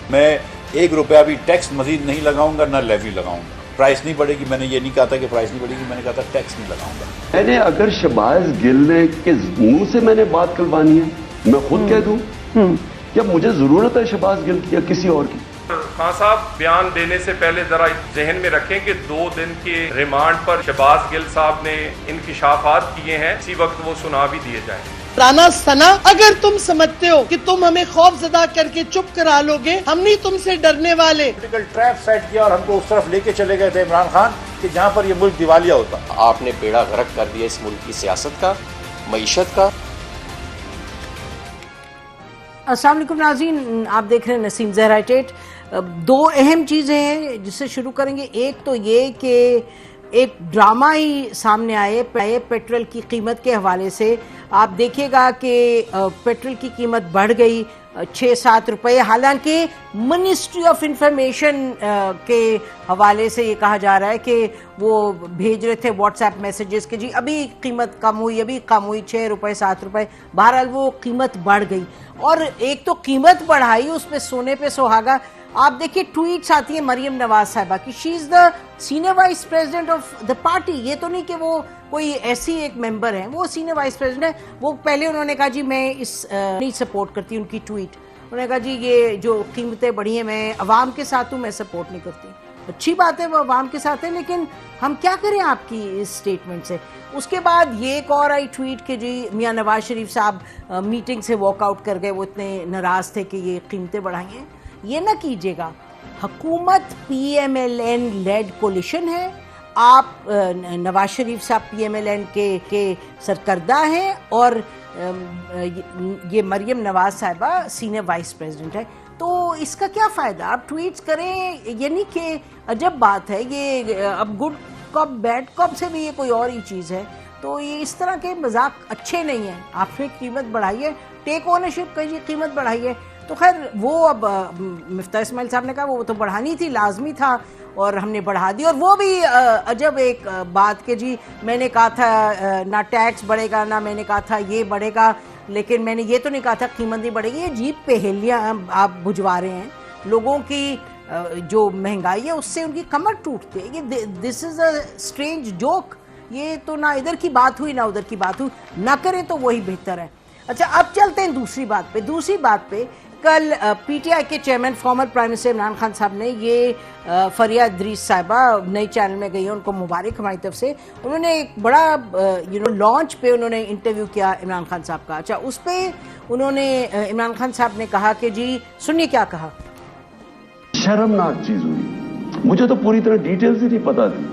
میں 1 روپیہ بھی ٹیکس مزید نہیں لگاؤں گا، نہ لیوی لگاؤں گا. پرائس نہیں بڑھے گی. میں نے یہ نہیں کہا تھا کہ پرائس نہیں بڑھے گی، میں نے کہا تھا ٹیکس نہیں لگاؤں گا. میں نے اگر شہباز گل کے منہ سے میں نے بات کروانی ہے، میں خود کہہ دوں کیا مجھے ضرورت ہے شہباز گل کی یا کسی اور کی؟ خان صاحب بیان دینے سے پہلے ذرا ذہن میں رکھیں کہ 2 دن کے ریمانڈ پر شہباز گل صاحب نے انکشافات کیے ہیں، اسی وقت وہ سنا بھی دیے جائیں. رانا ثنا، اگر تم سمجھتے ہو کہ تم ہمیں خوف زدہ کر کے چپ کرا لو گے، ہم نہیں تم سے ڈرنے والے. پولیٹیکل ٹریپ سیٹ کیا اور ہم کو اس طرف لے کے چلے گئے تھے عمران خان کہ جہاں پر یہ ملک دیوالیہ ہوتا. آپ نے بیڑا غرق کر دیا اس ملک کی سیاست کا، معیشت کا. السلام علیکم ناظرین، آپ دیکھ رہے ہیں نسیم زہرا ٹیٹ. 2 اہم چیزیں ہیں جس سے شروع کریں گے. ایک تو یہ کہ ایک ڈرامہ ہی سامنے آئے پیٹرول کی قیمت کے حوالے سے. آپ دیکھیے گا کہ پیٹرول کی قیمت بڑھ گئی 6-7 روپے، حالانکہ منسٹری آف انفارمیشن کے حوالے سے یہ کہا جا رہا ہے کہ وہ بھیج رہے تھے واٹس ایپ میسیجز کہ جی ابھی قیمت کم ہوئی، ابھی کم ہوئی، 6 روپے 7 روپے. بہرحال وہ قیمت بڑھ گئی. اور ایک تو قیمت بڑھائی، اس پہ سونے پہ سہاگا. آپ دیکھیں ٹویٹس آتی ہیں مریم نواز صاحبہ کی، she is the senior vice president of the party. یہ تو نہیں کہ وہ کوئی ایسی ایک ممبر ہیں، وہ سینئر وائس پریزیڈنٹ ہے. وہ پہلے انہوں نے کہا جی میں اس نہیں سپورٹ کرتی ان کی ٹویٹ. انہوں نے کہا جی یہ جو قیمتیں بڑھی ہیں میں عوام کے ساتھ ہوں، میں سپورٹ نہیں کرتی. اچھی بات ہے وہ عوام کے ساتھ ہے، لیکن ہم کیا کریں آپ کی اس سٹیٹمنٹ سے. اس کے بعد یہ ایک اور آئی ٹویٹ کہ جی میاں نواز شریف صاحب میٹنگ سے واک آؤٹ کر گئے، وہ اتنے ناراض تھے کہ یہ قیمتیں بڑھائی ہیں. یہ نہ کیجیے گا. حکومت P M L N led coalition ہے. آپ نواز شریف صاحب پی ایم ایل این کے سرکردہ ہیں اور یہ مریم نواز صاحبہ سینئر وائس پریزیڈنٹ ہے. تو اس کا کیا فائدہ؟ آپ ٹویٹس کریں، یہ نہیں کہ عجب بات ہے یہ. اب گڈ کاپ بیڈ کاپ سے بھی یہ کوئی اور ہی چیز ہے. تو یہ اس طرح کے مذاق اچھے نہیں ہیں. آپ نے قیمت بڑھائی ہے، ٹیک اونرشپ کا جی قیمت بڑھائی ہے. تو خیر وہ اب مفتاح اسماعیل صاحب نے کہا وہ تو بڑھانی تھی، لازمی تھا اور ہم نے بڑھا دی. اور وہ بھی عجب ایک بات کہ جی میں نے کہا تھا نہ ٹیکس بڑھے گا، نہ میں نے کہا تھا یہ بڑھے گا، لیکن میں نے یہ تو نہیں کہا تھا قیمت نہیں بڑھے گی. یہ جیب پہیلیاں آپ بھجوا رہے ہیں. لوگوں کی جو مہنگائی ہے اس سے ان کی کمر ٹوٹتی ہے. یہ دس از اے اسٹرینج جوک. یہ تو نہ ادھر کی بات ہوئی نہ ادھر کی بات ہوئی. نہ کریں تو وہی بہتر ہے. اچھا اب چلتے ہیں دوسری بات پہ. کل پی ٹی آئی کے chairman former prime minister Imran Khan صاحب نے یہ فریہ ادریس صاحبہ نئی چینل میں گئی ہیں، ان کو مبارک ہماری طرف سے. انہوں نے ایک بڑا لانچ پہ انہوں نے انٹرویو کیا عمران خان صاحب کا. اچھا اس پہ انہوں نے عمران خان صاحب نے کہا کہ جی سنیے کیا کہا. شرمناک چیز ہوئی، مجھے تو پوری طرح ڈیٹیل سے نہیں پتا تھی.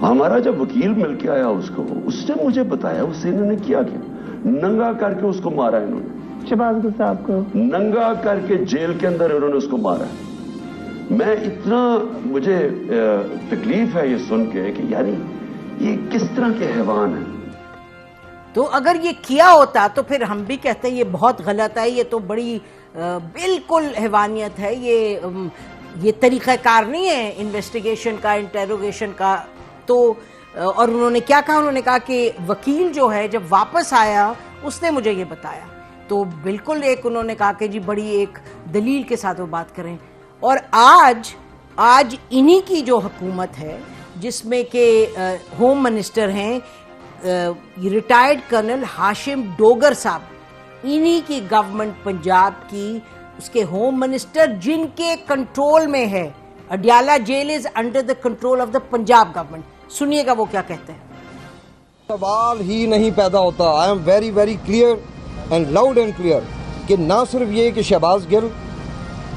ہمارا جب وکیل مل کے آیا اس نے مجھے بتایا اس سے انہوں نے کیا ننگا کر کے اس کو مارا. انہوں نے شہباز گل صاحب کو ننگا کر کے جیل کے اندر انہوں نے اس کو مارا. میں اتنا مجھے تکلیف ہے یہ سن کے کہ یعنی یہ کس طرح کے حیوان ہیں. تو اگر یہ کیا ہوتا تو پھر ہم بھی کہتے ہیں یہ بہت غلط ہے، یہ تو بڑی بالکل حیوانیت ہے. یہ طریقہ کار نہیں ہے انویسٹیگیشن کا، انٹیروگیشن کا. تو اور انہوں نے کیا کہا؟ انہوں نے کہا کہ وکیل جو ہے جب واپس آیا اس نے مجھے یہ بتایا. تو بالکل ایک انہوں نے کہا کہ جی بڑی ایک دلیل کے ساتھ وہ بات کریں. اور آج انہی کی جو حکومت ہے جس میں کہ ہوم منسٹر ہیں ریٹائرڈ کرنل ہاشم ڈوگر صاحب، انہی کی گورنمنٹ پنجاب کی، اس کے ہوم منسٹر جن کے کنٹرول میں ہے Adiala jail is under the control of the Punjab government. سنیے گا وہ کیا کہتے ہیں. سوال ہی نہیں پیدا ہوتا. I am very very clear and loud and clear کہ نہ صرف یہ کہ شہباز گل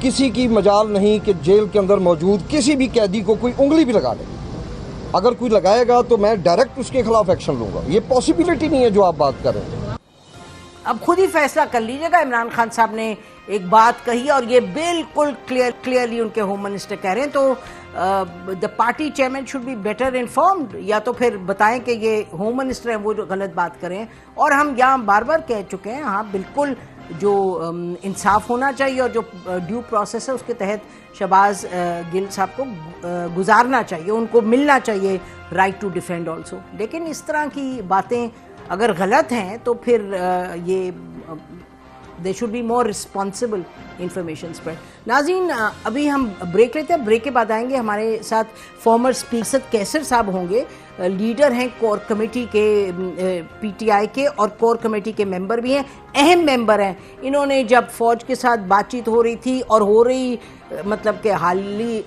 کسی کی مجال نہیں کہ جیل کے اندر موجود کسی بھی قیدی کو کوئی انگلی بھی لگا لے. اگر کوئی لگائے گا تو میں ڈائریکٹ اس کے خلاف ایکشن لوں گا. یہ پاسبلٹی نہیں ہے جو آپ بات کر رہے ہیں. اب خود ہی فیصلہ کر لیجیے گا. عمران خان صاحب نے ایک بات کہی اور یہ بالکل کلیئرلی ان کے ہوم منسٹر کہہ رہے ہیں. تو the party chairman should be better informed, یا تو پھر بتائیں کہ یہ ہوم منسٹر ہیں وہ جو غلط بات کریں. اور ہم یہاں بار بار کہہ چکے ہیں ہاں بالکل جو انصاف ہونا چاہیے اور جو ڈیو پروسیس ہے اس کے تحت شہباز گل صاحب کو گزارنا چاہیے، ان کو ملنا چاہیے رائٹ ٹو ڈیفینڈ آلسو. لیکن اس طرح کی باتیں اگر غلط ہیں تو پھر یہ there should be more responsible information spread. ناظرین ابھی ہم بریک لیتے ہیں, بریک کے بعد آئیں گے. ہمارے ساتھ فارمر اسپیکر اسد کیسر صاحب ہوں گے, لیڈر ہیں کور کمیٹی کے پی ٹی آئی کے, اور کور کمیٹی کے ممبر بھی ہیں, اہم ممبر ہیں. انہوں نے جب فوج کے ساتھ بات چیت ہو رہی تھی اور ہو رہی مطلب کہ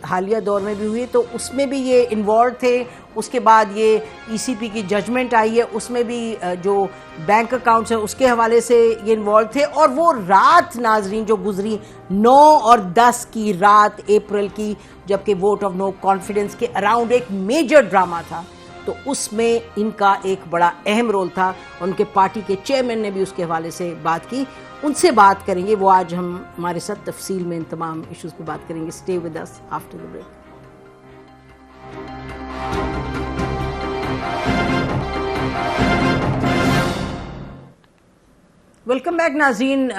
حالیہ دور میں بھی ہوئی تو اس میں بھی یہ انوالو تھے. اس کے بعد یہ ای سی پی کی ججمنٹ آئی ہے, اس میں بھی جو بینک اکاؤنٹس ہیں اس کے حوالے سے یہ انوالو تھے. اور وہ رات ناظرین جو گزری 9 اور 10 کی رات اپریل کی, جبکہ ووٹ آف نو کانفیڈنس کے اراؤنڈ ایک میجر ڈرامہ تھا, تو اس میں ان کا ایک بڑا اہم رول تھا. ان کے پارٹی کے چیئرمین نے بھی اس کے حوالے سے بات کی. ان سے بات کریں گے, وہ آج ہمارے ساتھ تفصیل میں ان تمام ایشوز پہ بات کریں گے. Stay with us after the break. Welcome back ناظرین.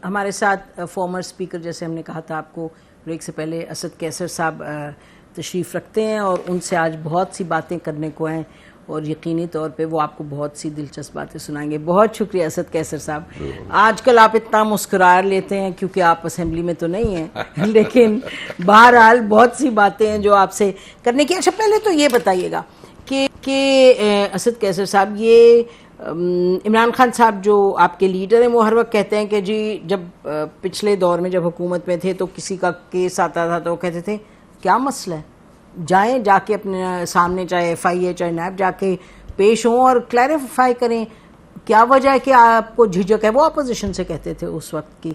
ہمارے ساتھ فارمر اسپیکر, جیسے ہم نے کہا تھا آپ کو بریک سے پہلے, اسد کیسر صاحب تشریف رکھتے ہیں, اور ان سے آج بہت سی باتیں کرنے کو ہیں, اور یقینی طور پہ وہ آپ کو بہت سی دلچسپ باتیں سنائیں گے. بہت شکریہ اسد کیسر صاحب. آج کل آپ اتنا مسکرا لیتے ہیں کیونکہ آپ اسمبلی میں تو نہیں ہیں, لیکن بہرحال بہت سی باتیں ہیں جو آپ سے کرنے کی. اچھا پہلے تو یہ بتائیے گا کہ اسد کیسر صاحب, یہ عمران خان صاحب جو آپ کے لیڈر ہیں, وہ ہر وقت کہتے ہیں کہ جی جب پچھلے دور میں جب حکومت میں تھے تو کسی کا کیس آتا تھا تو وہ کہتے تھے کیا مسئلہ ہے, جائیں جا کے اپنے سامنے, چاہے ایف آئی اے چاہے نیب, جا کے پیش ہوں اور کلیریفائی کریں کیا وجہ ہے کہ آپ کو جھجک ہے. وہ اپوزیشن سے کہتے تھے اس وقت کی.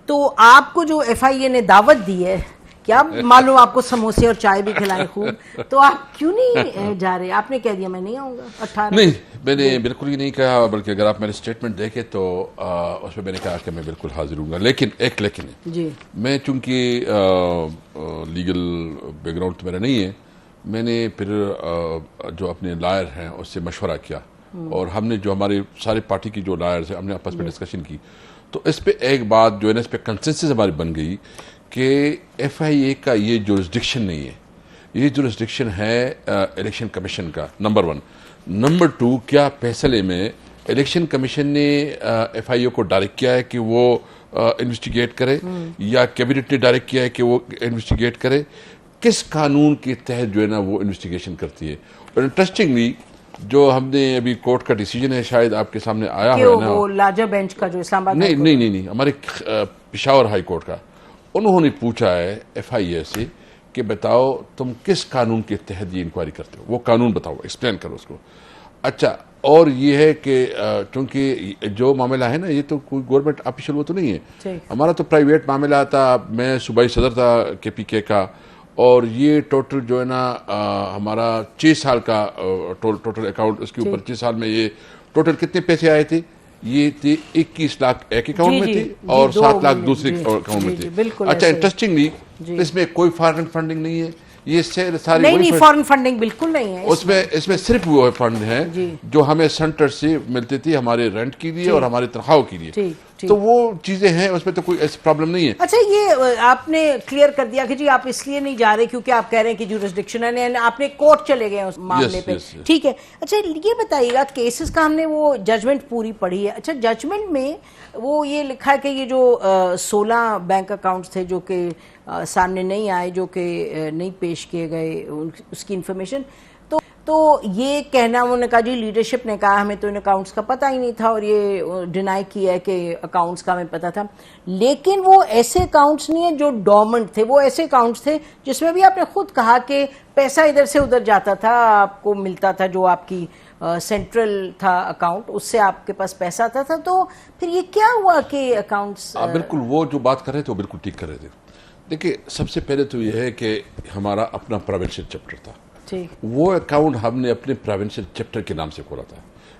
تو آپ کو جو ایف آئی اے نے دعوت دی ہے, کیا معلوم آپ کو سموسے اور چائے بھی کھلائیں خوب, تو آپ کیوں نہیں جا رہے؟ آپ نے کہہ دیا میں نہیں آؤں گا 18. نہیں, میں نے بالکل ہی نہیں کہا, بلکہ اگر آپ میرے اسٹیٹمنٹ دیکھیں تو اس میں نے کہا کہ میں بالکل حاضر ہوں گا. لیکن ایک لیکن ہے, جی میں چونکہ لیگل بیک گراؤنڈ تو میرا نہیں ہے, میں نے پھر جو اپنے لائر ہیں اس سے مشورہ کیا, اور ہم نے جو ہماری ساری پارٹی کی جو لائرز ہیں ہم نے آپس میں ڈسکشن کی. تو اس پہ ایک بات جو ہے نا, اس پہ کنسنسس ہماری بن گئی کہ ایف آئی اے کا یہ جورسڈکشن نہیں ہے, یہ جورسڈکشن ہے الیکشن کمیشن کا, نمبر 1. نمبر 2, کیا فیصلے میں الیکشن کمیشن نے ایف آئی اے کو ڈائریکٹ کیا ہے کہ وہ انویسٹیگیٹ کرے, یا کیبنٹ نے ڈائریکٹ کیا ہے کہ وہ انویسٹیگیٹ کرے, کس قانون کے تحت جو ہے نا وہ انویسٹیگیشن کرتی ہے. اور انٹرسٹنگلی جو ہم نے ابھی کورٹ کا ڈیسیجن ہے, شاید آپ کے سامنے آیا ہو نا, وہ لاجا بینچ کا جو اسلام آباد, نہیں, ہمارے پشاور ہائی کورٹ کا, انہوں نے پوچھا ہے ایف آئی اے سے کہ بتاؤ تم کس قانون کے تحت یہ انکوائری کرتے ہو, وہ قانون بتاؤ, ایکسپلین کرو اس کو. اچھا, اور یہ ہے کہ چونکہ جو معاملہ ہے نا, یہ تو کوئی گورنمنٹ آفیشل وہ تو نہیں ہے, ہمارا تو پرائیویٹ معاملہ تھا. میں صوبائی صدر تھا کے پی کے کا, اور یہ ٹوٹل جو ہے نا ہمارا 6 سال کا ٹوٹل اکاؤنٹ, اس کے اوپر 6 سال میں یہ ٹوٹل کتنے پیسے آئے تھے, یہ تھے 21 لاکھ ایک اکاؤنٹ میں تھے اور 7 لاکھ دوسرے اکاؤنٹ میں تھے. اچھا, انٹرسٹنگلی اس میں کوئی فارن فنڈنگ نہیں ہے, یہ ساری نہیں فارن فنڈنگ بالکل نہیں ہے اس میں صرف وہ فنڈ ہیں جو ہمیں سینٹر سے ملتے تھے ہمارے رینٹ کے لیے اور ہمارے تنخواہوں کے لیے, تو وہ چیزیں ہیں, اس میں تو کوئی ایسی پرابلم نہیں ہے. اچھا, یہ آپ نے کلیئر کر دیا کہ جی آپ اس لیے نہیں جا رہے کیونکہ آپ کہہ رہے ہیں کہ جورسڈکشن ہے, آپ نے کورٹ چلے گئے اس معاملے پہ, ٹھیک ہے. اچھا یہ بتائیے گا, کیسز کا ہم نے وہ ججمنٹ پوری پڑھی ہے. اچھا, ججمنٹ میں وہ یہ لکھا ہے کہ یہ جو 16 بینک اکاؤنٹس تھے جو کہ سامنے نہیں آئے, جو کہ نہیں پیش کیے گئے, اس کی انفارمیشن, تو یہ کہنا انہوں نے کہا جی لیڈرشپ نے کہا ہمیں تو ان اکاؤنٹس کا پتہ ہی نہیں تھا, اور یہ ڈینائی کیا ہے کہ اکاؤنٹس کا ہمیں پتہ تھا. لیکن وہ ایسے اکاؤنٹس نہیں ہیں جو ڈورمنٹ تھے, وہ ایسے اکاؤنٹس تھے جس میں بھی آپ نے خود کہا کہ پیسہ ادھر سے ادھر جاتا تھا, آپ کو ملتا تھا جو آپ کی سینٹرل تھا اکاؤنٹ, اس سے آپ کے پاس پیسہ آتا تھا. تو پھر یہ کیا ہوا کہ اکاؤنٹس, بالکل وہ جو بات کر رہے تھے وہ بالکل ٹھیک کر رہے تھے. دیکھیں, سب سے پہلے تو یہ ہے کہ ہمارا اپنا پروونشل چیپٹر تھا, وہ اکاؤنٹ ہم نے اپنے پروونشل چیپٹر کے نام سے کھولا تھا,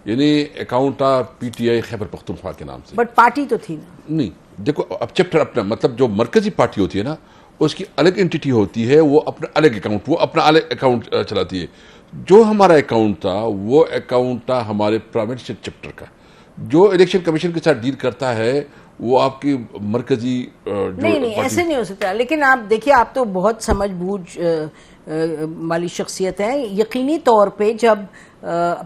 یعنی اکاؤنٹ تھا پی ٹی آئی خیبر پختونخوا کے نام سے. بٹ پارٹی تو تھی نا. نہیں, دیکھو اب چیپٹر اپنا, مطلب جو مرکزی پارٹی ہوتی ہے نا, اس کی الگ انٹیٹی ہوتی ہے, وہ اپنا الگ اکاؤنٹ, وہ اپنا الگ اکاؤنٹ چلاتی ہے. جو ہمارا اکاؤنٹ تھا وہ اکاؤنٹ تھا ہمارے پروونشل چیپٹر کا, جو الیکشن کمیشن کے ساتھ ڈیل کرتا ہے وہ آپ کی مرکزی نہیں ایسے نہیں ہو سکتا. لیکن آپ دیکھیے, آپ تو بہت سمجھ بوجھ والی شخصیت ہیں. یقینی طور پہ جب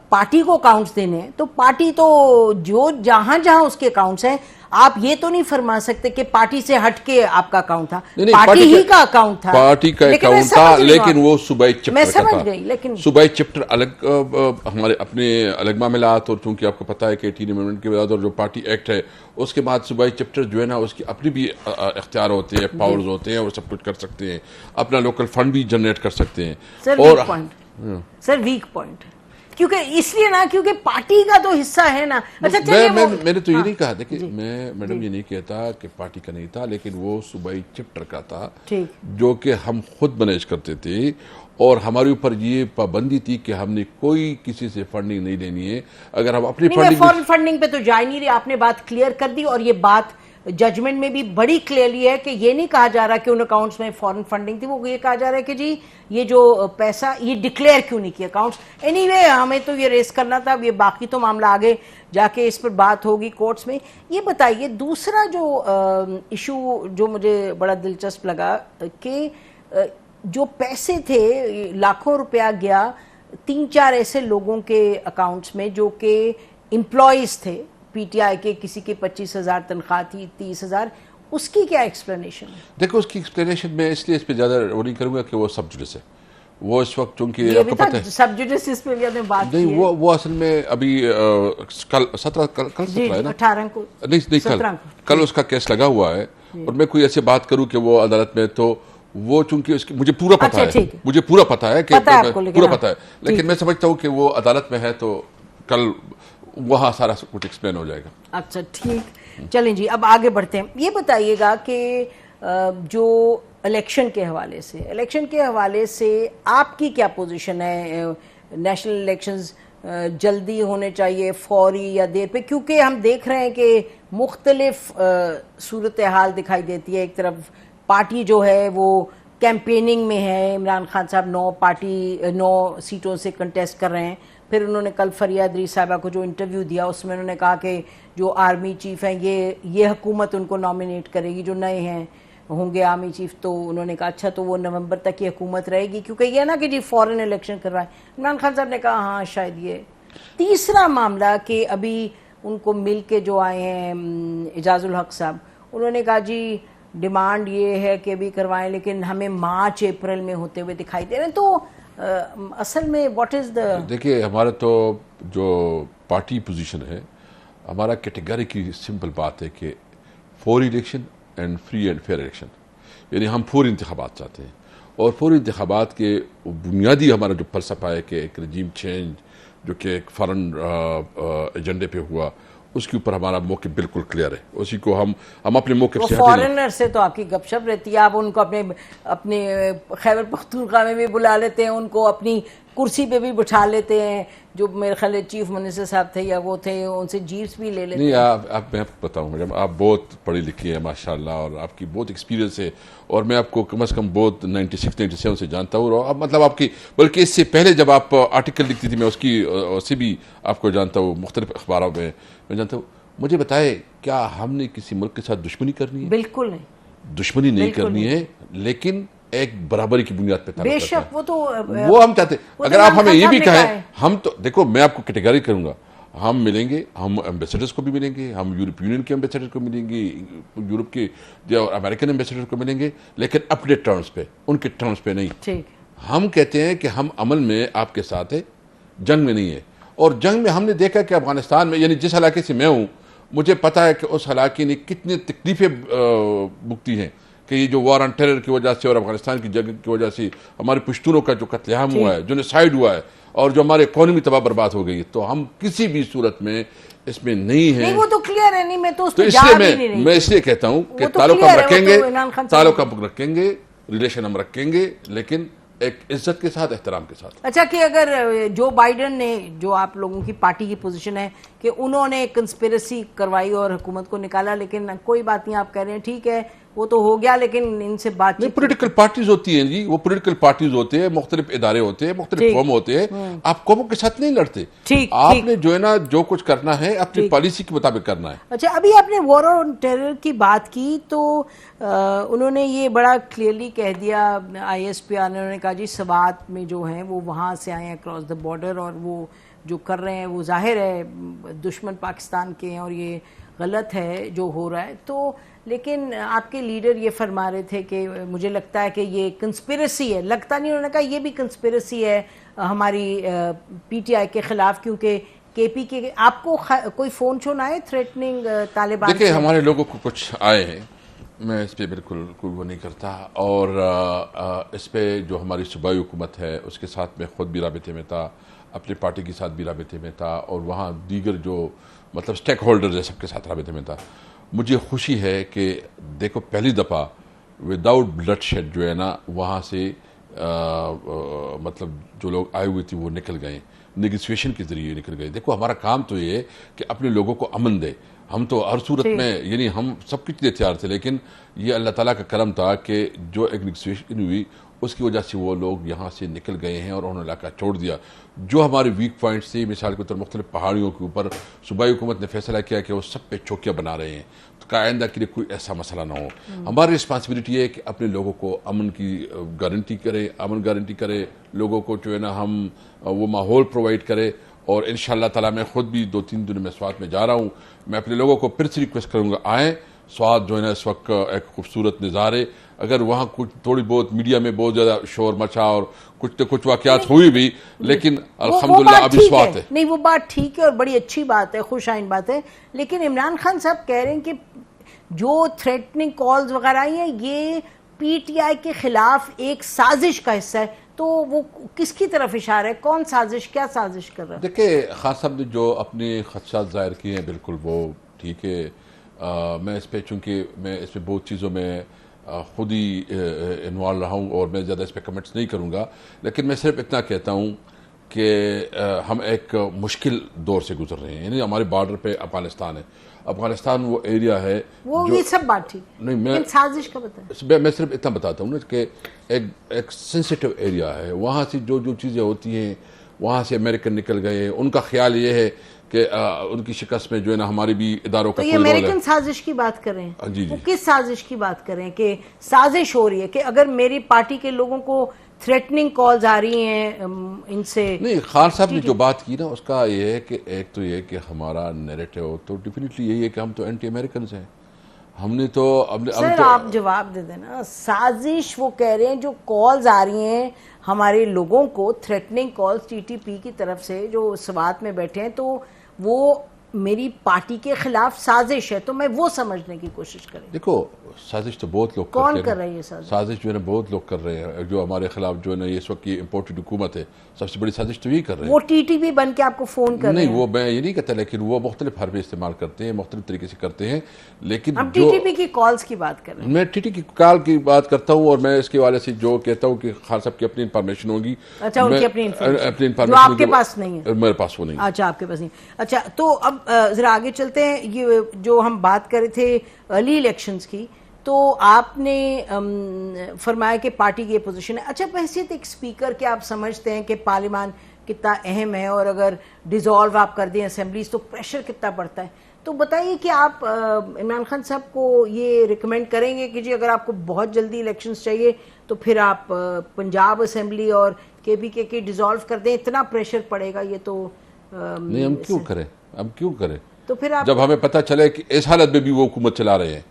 پارٹی کو اکاؤنٹس دینے ہیں تو پارٹی تو جو جہاں جہاں اس کے اکاؤنٹس ہیں, آپ یہ تو نہیں فرما سکتے کہ پارٹی سے ہٹ کے آپ کا اکاؤنٹ تھا. پارٹی ہی کا اکاؤنٹ تھا, پارٹی کا اکاؤنٹ تھا, لیکن وہ صوبائی چپٹر میں کا سمجھ تھا. گئی, لیکن صوبائی چپٹر الگ ہمارے اپنے الگ معاملات, اور چونکہ آپ کو پتا ہے کہ 18 امنڈمنٹ کے بعد اور جو پارٹی ایکٹ ہے اس کے بعد صوبائی چپٹر جو ہے نا اس کی اپنی بھی اختیار ہوتے ہیں, پاورز ہوتے ہیں, وہ سب کچھ کر سکتے ہیں, اپنا لوکل فنڈ بھی جنریٹ کر سکتے ہیں. سر ویک پوائنٹ کیونکہ اس لیے نا, کیونکہ پارٹی کا تو حصہ ہے نا. اچھا میں نے تو یہ نہیں کہا, دیکھیں میں میڈم یہ نہیں کہتا کہ پارٹی کا نہیں تھا, لیکن وہ صوبائی چپٹر کا تھا جو کہ ہم خود مینیج کرتے تھے, اور ہمارے اوپر یہ پابندی تھی کہ ہم نے کوئی کسی سے فنڈنگ نہیں لینی ہے. اگر ہم اپنی فنڈنگ پہ تو جا ہی نہیں رہے, آپ نے بات کلیئر کر دی, اور یہ بات ججمنٹ میں بھی بڑی کلیئرلی ہے کہ یہ نہیں کہا جا رہا کہ ان اکاؤنٹس میں فورن فنڈنگ تھی, وہ یہ کہا جا رہا ہے کہ جی یہ جو پیسہ یہ ڈکلیئر کیوں نہیں کیا اکاؤنٹس. اینی وے ہمیں تو یہ ریس کرنا تھا, یہ باقی تو معاملہ آگے جا کے اس پر بات ہوگی کورٹس میں. یہ بتائیے دوسرا جو ایشو جو مجھے بڑا دلچسپ لگا کہ جو پیسے تھے لاکھوں روپیہ گیا 3-4 ایسے لوگوں کے اکاؤنٹس میں جو کہ امپلائیز تھے پی ٹی آئی کے, کسی کی 25,000 تنخواہ تھی, 30,000, اس کی کیا ایکسپلینیشن ہے؟ دیکھو اس کی ایکسپلینیشن میں اس لیے اس پہ زیادہ وہ نہیں کروں گا کہ وہ سب جوڈس ہے. وہ اس وقت چونکہ آپ کو پتہ ہے سب جوڈس اس پہ بھی ہم نے بات کی نہیں, وہ اصل میں ابھی کل 17 ہے نا, 18 کو نہیں کل اس کا کیس لگا ہوا ہے, اور میں کوئی ایسے بات کروں کہ وہ عدالت میں, تو وہ چونکہ اس کی مجھے پورا پتہ ہے, مجھے پورا پتہ ہے کہ پورا پتہ ہے, لیکن میں سمجھتا ہوں کہ وہ عدالت میں ہے تو کل وہاں سارا کچھ ایکسپلین ہو جائے گا. اچھا ٹھیک, چلیں جی اب آگے بڑھتے ہیں. یہ بتائیے گا کہ جو الیکشن کے حوالے سے آپ کی کیا پوزیشن ہے؟ نیشنل الیکشنز جلدی ہونے چاہیے, فوری یا دیر پہ؟ کیونکہ ہم دیکھ رہے ہیں کہ مختلف صورتحال دکھائی دیتی ہے. ایک طرف پارٹی جو ہے وہ کیمپیننگ میں ہے, عمران خان صاحب 9 سیٹوں سے کنٹیسٹ کر رہے ہیں. پھر انہوں نے کل فریہ ادریس صاحبہ کو جو انٹرویو دیا اس میں انہوں نے کہا کہ جو آرمی چیف ہیں یہ حکومت ان کو نامینیٹ کرے گی, جو نئے ہیں ہوں گے آرمی چیف. تو انہوں نے کہا اچھا تو وہ نومبر تک یہ حکومت رہے گی, کیونکہ یہ نا کہ جی فورن الیکشن کر رہا ہے. عمران خان صاحب نے کہا ہاں شاید یہ. تیسرا معاملہ کہ ابھی ان کو مل کے جو آئے ہیں اعجاز الحق صاحب, انہوں نے کہا جی ڈیمانڈ یہ ہے کہ بھی کروائیں, لیکن ہمیں مارچ اپریل میں ہوتے ہوئے دکھائی دے رہے ہیں. تو اصل میں واٹ از دا, دیکھیے ہمارا تو جو پارٹی پوزیشن ہے, ہمارا کیٹیگری کی سمپل بات ہے کہ فوری election and free and fair election, یعنی ہم فوری انتخابات چاہتے ہیں. اور فوری انتخابات کے بنیادی ہمارا جو فلسفہ ہے کہ ایک رجیم چینج جو کہ ایک فارن ایجنڈے پہ ہوا, اس کے اوپر ہمارا موقف بالکل کلیئر ہے. اسی کو ہم اپنے موقف سے فارنر سے تو آپ کی گپ شپ رہتی ہے, آپ ان کو اپنے خیبر پختونخوا میں بھی بلا لیتے ہیں, ان کو اپنی کرسی پہ بھی بٹھا لیتے ہیں, جو میرے خیال چیف منسٹر صاحب تھے یا وہ تھے, ان سے جیپس بھی لے لیتے ہیں. نہیں, آپ میں آپ کو بتاؤں میڈم, آپ بہت پڑھی لکھی ہیں ماشاءاللہ, اور آپ کی بہت ایکسپیرینس ہے, اور میں آپ کو کم از کم بہت 96-97 سے جانتا ہوں, اور مطلب آپ کی بلکہ اس سے پہلے جب آپ آرٹیکل لکھتی تھی میں اس کی سے بھی آپ کو جانتا ہوں, مختلف اخباروں میں جانتا ہوں. مجھے بتائے کیا ہم نے کسی ملک کے ساتھ دشمنی کرنی ہے؟ بالکل نہیں, دشمنی نہیں کرنی ہے, لیکن ایک برابری کی بنیاد پہ بے شک وہ ہم چاہتے ہیں. اگر آپ ہمیں یہ بھی کہیں, ہم تو دیکھو میں آپ کو کیٹیگری کروں گا, ہم ملیں گے, ہم ایمبیسڈرز کو بھی ملیں گے, ہم یورپ یونین کے ایمبیسڈر کو ملیں گے, یورپ کے جو امریکن ایمبیسڈر کو ملیں گے, لیکن اپنے ٹرمز پہ, ان کے ٹرمز پہ نہیں. ہم کہتے ہیں کہ ہم عمل میں آپ کے ساتھ ہیں, جنگ میں نہیں ہے. اور جنگ میں ہم نے دیکھا کہ افغانستان میں, یعنی جس علاقے سے میں ہوں, مجھے پتہ ہے کہ اس علاقے نے کتنی تکلیفیں بھگتی ہیں کہ یہ جو وار آن ٹیرر کی وجہ سے اور افغانستان کی جنگ کی وجہ سے ہمارے پشتونوں کا جو قتل عام ہوا ہے, جنوسائیڈ ہوا ہے, اور جو ہمارے اکانومی تباہ برباد ہو گئی ہے. تو ہم کسی بھی صورت میں اس میں نہیں ہیں. وہ تو کلیئر ہے, نہیں میں تو اس لیے میں اس لیے کہتا ہوں کہ تعلق ہم رکھیں گے, ریلیشن ہم رکھیں گے, لیکن ایک عزت کے ساتھ, احترام کے ساتھ. اچھا کہ اگر جو بائیڈن نے, جو آپ لوگوں کی پارٹی کی پوزیشن ہے کہ انہوں نے کنسپیرسی کروائی اور حکومت کو نکالا, لیکن کوئی بات نہیں, آپ کہہ رہے ہیں ٹھیک ہے وہ تو ہو گیا, لیکن ان سے بات نہیں, پولیٹیکل پارٹیز ہوتی ہیں جی, وہ پولیٹیکل پارٹیز ہوتے ہیں, مختلف ادارے ہوتے ہیں, مختلف قوم ہوتے ہیں. آپ قوموں کے ساتھ نہیں لڑتے, آپ نے جو ہے نا جو کچھ کرنا ہے اپنی پالیسی کے مطابق کرنا ہے. اچھا ابھی آپ نے وار آن ٹیرر کی بات کی, تو انہوں نے یہ بڑا کلیئرلی کہہ دیا, آئی ایس پی آر نے, انہوں نے کہا جی سوات میں جو ہیں وہ وہاں سے آئے ہیں اکراس دا بارڈر, اور وہ جو کر رہے ہیں وہ ظاہر ہے دشمن پاکستان کے ہیں اور یہ غلط ہے جو ہو رہا ہے. تو لیکن آپ کے لیڈر یہ فرما رہے تھے کہ مجھے لگتا ہے کہ یہ کنسپیریسی ہے. لگتا نہیں, انہوں نے کہا یہ بھی کنسپیریسی ہے ہماری پی ٹی آئی کے خلاف, کیونکہ کے پی کے. آپ کو کوئی فون شون آئے تھریٹننگ طالبان؟ دیکھیں ہمارے لوگوں کو کچھ آئے ہیں, میں اس پہ بالکل کوئی وہ نہیں کرتا, اور اس پہ جو ہماری صوبائی حکومت ہے اس کے ساتھ میں خود بھی رابطے میں تھا, اپنی پارٹی کے ساتھ بھی رابطے میں تھا, اور وہاں دیگر جو مطلب سٹیک ہولڈرز ہیں سب کے ساتھ رابطے میں تھا. مجھے خوشی ہے کہ دیکھو پہلی دفعہ وداؤٹ بلڈ شیڈ جو ہے نا وہاں سے مطلب جو لوگ آئے ہوئے تھے وہ نکل گئے, نیگوسیشن کے ذریعے نکل گئے. دیکھو ہمارا کام تو یہ ہے کہ اپنے لوگوں کو امن دے. ہم تو ہر صورت میں یعنی ہم سب کچھ لیے تیار تھے, لیکن یہ اللہ تعالیٰ کا کرم تھا کہ جو ایک نیگوسیشن ہوئی اس کی وجہ سے وہ لوگ یہاں سے نکل گئے ہیں اور انہوں نے علاقہ چھوڑ دیا. جو ہمارے ویک پوائنٹس تھے, مثال کے طور مختلف پہاڑیوں کے اوپر صوبائی حکومت نے فیصلہ کیا کہ وہ سب پہ چوکیاں بنا رہے ہیں, تو آئندہ کے لیے کوئی ایسا مسئلہ نہ ہو. ہماری رسپانسبلٹی ہے کہ اپنے لوگوں کو امن کی گارنٹی کرے, امن گارنٹی کرے, لوگوں کو جو ہے نا ہم وہ ماحول پرووائڈ کرے. اور انشاءاللہ تعالیٰ میں خود بھی 2-3 دن میں سوات میں جا رہا ہوں. میں اپنے لوگوں کو پھر سے ریکویسٹ کروں گا آئیں. سوات جو ہے نا اس وقت ایک خوبصورت نظارے, اگر وہاں کچھ تھوڑی بہت میڈیا میں بہت زیادہ شور مچا اور کچھ واقعات ہوئی بھی, لیکن الحمدللہ ابھی سوات ہے. نہیں وہ بات ٹھیک ہے اور بڑی اچھی بات ہے, خوش آئند بات ہے. لیکن عمران خان صاحب کہہ رہے ہیں کہ جو تھریٹننگ کالز وغیرہ آئی ہیں یہ پی ٹی آئی کے خلاف ایک سازش کا حصہ ہے. تو وہ کس کی طرف اشارہ ہے, کون سازش, کیا سازش کر رہا ہے؟ دیکھیں خان صاحب نے جو اپنے خدشات ظاہر کیے ہیں بالکل وہ ٹھیک ہے. میں اس پہ چونکہ میں اس پہ بہت چیزوں میں خود ہی انوالو رہا ہوں اور میں زیادہ اس پہ کمنٹس نہیں کروں گا, لیکن میں صرف اتنا کہتا ہوں کہ ہم ایک مشکل دور سے گزر رہے ہیں. یعنی ہمارے بارڈر پہ افغانستان ہے. افغانستان وہ ایریا ہے وہ یہ سب بات ٹھیک, نہیں میں سازش کا بتائیں. میں صرف اتنا بتاتا ہوں نا کہ ایک سینسیٹیو ایریا ہے. وہاں سے جو چیزیں ہوتی ہیں, وہاں سے امریکن نکل گئے, ان کا خیال یہ ہے کہ ان کی شکست میں جو ہے نا ہمارے بھی اداروں کا کوئی رول ہے. تو یہ امریکن سازش کی بات کر رہے ہیں, جی وہ کس سازش کی بات کر رہے ہیں کہ سازش ہو رہی ہے کہ اگر میری پارٹی کے لوگوں کو تھریٹننگ کالز آ رہی ہیں ان سے؟ نہیں, خان صاحب نے جو بات کی نا اس کا یہ ہے کہ ایک تو یہ کہ ہمارا نیریٹو تو ڈیفینیٹلی یہی ہے کہ ہم تو اینٹی امریکنز ہیں. ہم نے تو سر آپ جواب دے دینا. سازش وہ کہہ رہے ہیں جو کالز آ رہی ہیں ہمارے لوگوں کو, threatening calls T T P کی طرف سے جو سوات میں بیٹھے ہیں, تو وہ میری پارٹی کے خلاف سازش ہے. تو میں وہ سمجھنے کی کوشش کریں. دیکھو سازش تو بہت لوگ کون کر رہے ہیں, سازش جو ہے نا بہت لوگ کر رہے ہیں. جو ہمارے خلاف جو ہے نا اس وقت کی امپورٹڈ حکومت ہے, سب سے بڑی سازش تو یہی کر رہے ہیں. وہ ٹی ٹی پی بن کے آپ کو فون کر رہے ہیں؟ نہیں وہ میں یہ نہیں کہتا, لیکن وہ مختلف حربے استعمال کرتے ہیں, مختلف طریقے سے کرتے ہیں. لیکن ہم ٹی ٹی پی کی کالز کی بات کر رہے ہیں. میں ٹی ٹی کی کال کی بات کرتا ہوں, اور میں اس کے حوالے سے جو کہتا ہوں کہ خان صاحب کی اپنی انفارمیشن ہوگی. اچھا, ان کی اپنی انفارمیشن جو آپ کے پاس نہیں ہے؟ میرے پاس وہ نہیں. اچھا آپ کے پاس نہیں. اچھا تو اب ذرا آگے چلتے ہیں. یہ جو ہم بات کر رہے تھے ارلی الیکشنز کی, تو آپ نے فرمایا کہ پارٹی کی یہ پوزیشن ہے. اچھا بحیثیت ایک اسپیکر کیا آپ سمجھتے ہیں کہ پارلیمان کتنا اہم ہے, اور اگر ڈیزالو آپ کر دیں اسمبلیز تو پریشر کتنا پڑتا ہے؟ تو بتائیے کہ آپ عمران خان صاحب کو یہ ریکمینڈ کریں گے کہ جی اگر آپ کو بہت جلدی الیکشنز چاہیے تو پھر آپ پنجاب اسمبلی اور کے پی کے ڈیزالو کر دیں, اتنا پریشر پڑے گا یہ تو نہیں. ہم کیوں کریں تو پھر آپ جب ہمیں پتہ چلے کہ اس حالت میں بھی وہ حکومت چلا رہے ہیں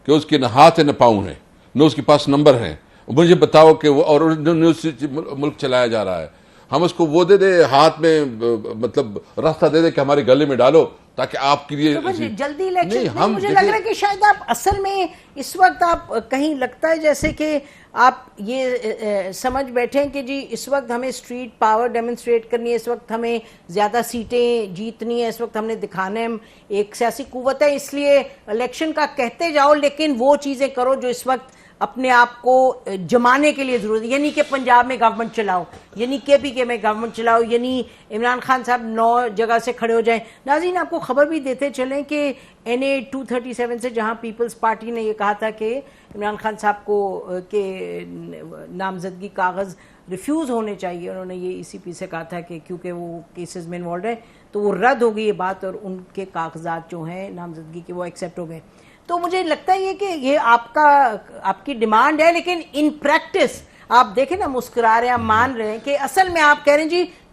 کہ اس کے نہ ہاتھ ہے نہ پاؤں ہیں, نہ اس کے پاس نمبر ہیں. مجھے بتاؤ کہ وہ اور ملک چلایا جا رہا ہے, ہم اس کو وہ دے دیں ہاتھ میں, مطلب راستہ دے دیں کہ ہمارے گلے میں ڈالو تاکہ آپ کے لیے جلدی الیکشن. مجھے لگ رہا ہے کہ شاید آپ اصل میں اس وقت آپ کہیں لگتا ہے جیسے کہ آپ یہ سمجھ بیٹھے ہیں کہ جی اس وقت ہمیں اسٹریٹ پاور ڈیمونسٹریٹ کرنی ہے, اس وقت ہمیں زیادہ سیٹیں جیتنی ہے, اس وقت ہم نے دکھانا ہے ہم ایک سیاسی قوت ہے, اس لیے الیکشن کا کہتے جاؤ لیکن وہ چیزیں کرو جو اس وقت اپنے آپ کو جمانے کے لیے ضرورت ہے. یعنی کہ پنجاب میں گورنمنٹ چلاؤ, یعنی کے پی کے میں گورنمنٹ چلاؤ, یعنی عمران خان صاحب 9 جگہ سے کھڑے ہو جائیں. ناظرین آپ کو خبر بھی دیتے چلیں کہ NA 237 سے جہاں پیپلز پارٹی نے یہ کہا تھا کہ عمران خان صاحب کو کہ نامزدگی کاغذ ریفیوز ہونے چاہیے, انہوں نے یہ ECP سے کہا تھا کہ کیونکہ وہ کیسز میں انوالوڈ ہے تو وہ رد ہو گئی یہ بات, اور ان کے کاغذات جو ہیں نامزدگی کے وہ ایکسیپٹ ہو گئے. تو مجھے لگتا ہے کہ یہ آپ کی ڈیمانڈ ہے, لیکن ان پریکٹس آپ دیکھیں نا مسکرا رہے ہیں, آپ مان رہے ہیں کہ اصل میں آپ کہہ رہے ہیں جی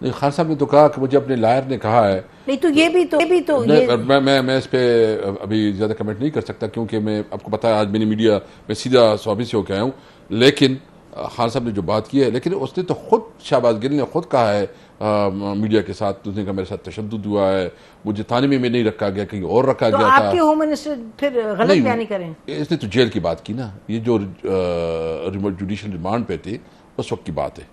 نہیں خان صاحب نے تو کہا کہ مجھے اپنے لائر نے کہا ہے. نہیں تو یہ بھی تو میں اس پہ ابھی زیادہ کمنٹ نہیں کر سکتا کیونکہ میں آپ کو پتا ہے آج میں نے میڈیا میں سیدھا سوابی سے ہو کے آیا ہوں. لیکن خان صاحب نے جو بات کی ہے لیکن اس نے تو خود شہباز گل نے خود کہا ہے میڈیا کے ساتھ, اس نے کہا میرے ساتھ تشدد ہوا ہے, مجھے تھانے میں نہیں رکھا گیا, کہیں اور رکھا گیا تھا. آپ کے ہوم منسٹر پھر غلط بیانی کریں. اس نے تو جیل کی بات کی نا, یہ جو جوڈیشل ریمانڈ پہ تھے اس وقت کی بات ہے,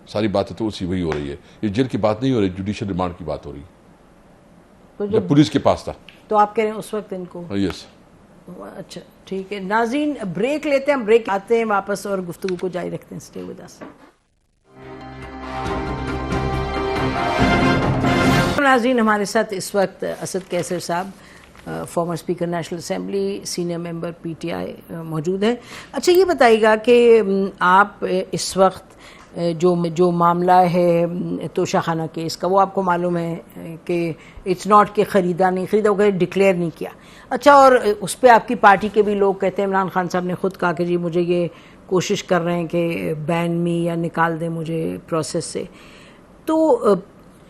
ساری باتیں تو اسی وہی ہو رہی ہے. یہ جیل کی بات نہیں ہو رہی, جوڈیشل ریمانڈ کی بات ہو رہی ہے جب پولیس کے پاس تھا. تو آپ کہہ رہے ہیں اس وقت ان کو. یس اچھا ٹھیک ہے ناظرین, بریک لیتے ہیں, ہم بریک آتے ہیں واپس اور گفتگو کو جاری رکھتے ہیں. Stay with us. ناظرین ہمارے ساتھ اس وقت اسد کیسر صاحب, former speaker national assembly, senior member P T I موجود ہیں. اچھا یہ بتائیے گا کہ آپ اس وقت جو معاملہ ہے توشہ خانہ کیس کا, وہ آپ کو معلوم ہے کہ اٹس ناٹ کہ خریدا نہیں خریدا, وہ ڈکلیئر نہیں کیا. اچھا, اور اس پہ آپ کی پارٹی کے بھی لوگ کہتے ہیں, عمران خان صاحب نے خود کہا کہ جی مجھے یہ کوشش کر رہے ہیں کہ بین می یا نکال دیں مجھے پروسیس سے. تو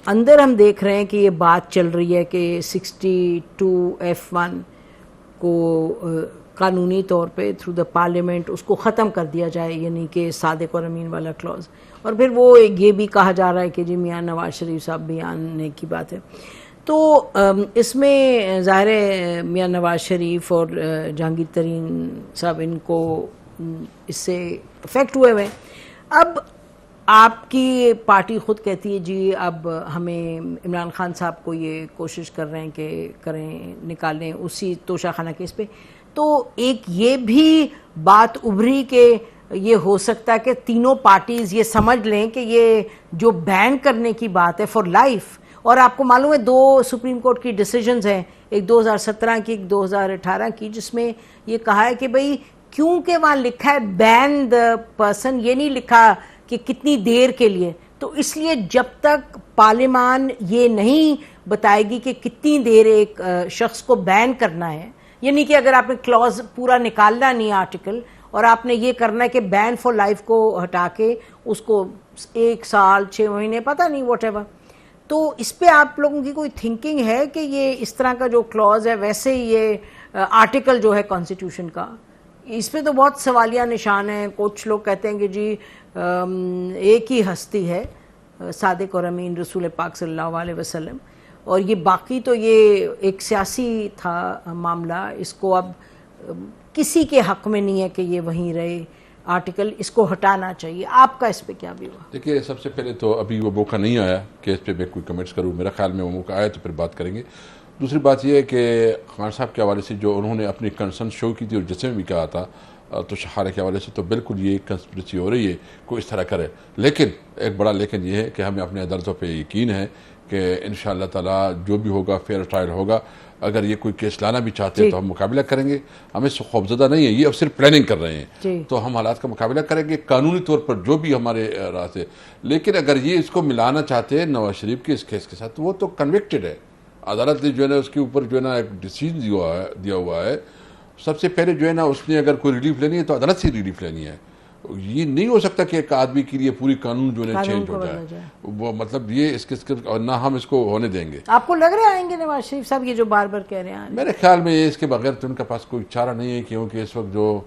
اندر ہم دیکھ رہے ہیں کہ یہ بات چل رہی ہے کہ 62F1 کو قانونی طور پہ تھرو دا پارلیمنٹ اس کو ختم کر دیا جائے, یعنی کہ صادق اور امین والا کلوز. اور پھر وہ یہ بھی کہا جا رہا ہے کہ جی میاں نواز شریف صاحب بھی آنے کی بات ہے. تو اس میں ظاہر ہے میاں نواز شریف اور جہانگیر ترین صاحب ان کو اس سے افیکٹ ہوئے ہوئے. اب آپ کی پارٹی خود کہتی ہے جی اب ہمیں عمران خان صاحب کو یہ کوشش کر رہے ہیں کہ کریں نکالیں اسی توشہ خانہ کیس پہ. تو ایک یہ بھی بات ابھری کہ یہ ہو سکتا ہے کہ تینوں پارٹیز یہ سمجھ لیں کہ یہ جو بین کرنے کی بات ہے فار لائف, اور آپ کو معلوم ہے 2 سپریم کورٹ کی ڈیسیجنز ہیں, ایک 2017 کی ایک 2018 کی, جس میں یہ کہا ہے کہ بھئی کیونکہ وہاں لکھا ہے بین دا پرسن, یہ نہیں لکھا کہ کتنی دیر کے لیے, تو اس لیے جب تک پارلیمان یہ نہیں بتائے گی کہ کتنی دیر ایک شخص کو بین کرنا ہے, یعنی کہ اگر آپ نے کلوز پورا نکالنا نہیں آرٹیکل اور آپ نے یہ کرنا ہے کہ بین فار لائف کو ہٹا کے اس کو 1 سال 6 مہینے پتہ نہیں واٹ ایور, تو اس پہ آپ لوگوں کی کوئی تھنکنگ ہے کہ یہ اس طرح کا جو کلوز ہے ویسے ہی یہ آرٹیکل جو ہے کانسٹیٹیوشن کا, اس پہ تو بہت سوالیہ نشان ہیں. کچھ لوگ کہتے ہیں کہ جی ایک ہی ہستی ہے صادق اور امین رسول پاک صلی اللہ علیہ وسلم, اور یہ باقی تو یہ ایک سیاسی تھا معاملہ, اس کو اب کسی کے حق میں نہیں ہے کہ یہ وہیں رہے آرٹیکل, اس کو ہٹانا چاہیے. آپ کا اس پہ کیا بھی ہوا؟ دیکھیے سب سے پہلے تو ابھی وہ موقع نہیں آیا کہ اس پہ میں کوئی کمنٹس کروں, میرا خیال میں وہ موقع آیا تو پھر بات کریں گے. دوسری بات یہ ہے کہ خان صاحب کے حوالے سے جو انہوں نے اپنی کنسرن شو کی تھی اور جس میں بھی کہا تھا تو شہارے کے حوالے سے تو بالکل یہ کنسپریسی ہو رہی ہے کوئی اس طرح کرے. لیکن ایک بڑا لیکن یہ ہے کہ ہمیں اپنے عدالتوں پہ یقین ہے کہ انشاءاللہ تعالیٰ جو بھی ہوگا فیئر ٹرائل ہوگا. اگر یہ کوئی کیس لانا بھی چاہتے ہیں تو ہم مقابلہ کریں گے, ہمیں خوفزدہ نہیں ہے, یہ اب صرف پلاننگ کر رہے ہیں تو ہم حالات کا مقابلہ کریں گے قانونی طور پر جو بھی ہمارے راہ سے. لیکن اگر یہ اس کو ملانا چاہتے ہیں نواز شریف کے اس کیس کے ساتھ, وہ تو کنوکٹڈ ہے, عدالت نے جو ہے نا اس کے اوپر جو ہے نا ایک ڈیسیژن دیا ہوا ہے. سب سے پہلے جو ہے نا اس نے اگر کوئی ریلیف لینی ہے تو عدالت سے ریلیف لینی ہے. یہ نہیں ہو سکتا کہ ایک آدمی کے لیے پوری قانون جو ہے چینج ہو جائے, وہ مطلب یہ اس کے اور نہ ہم اس کو ہونے دیں گے. آپ کو لگ رہا آئیں گے نواز شریف صاحب یہ جو بار بار کہہ رہے ہیں؟ میرے خیال میں اس کے بغیر تو ان کے پاس کوئی چارہ نہیں ہے, کیونکہ اس وقت جو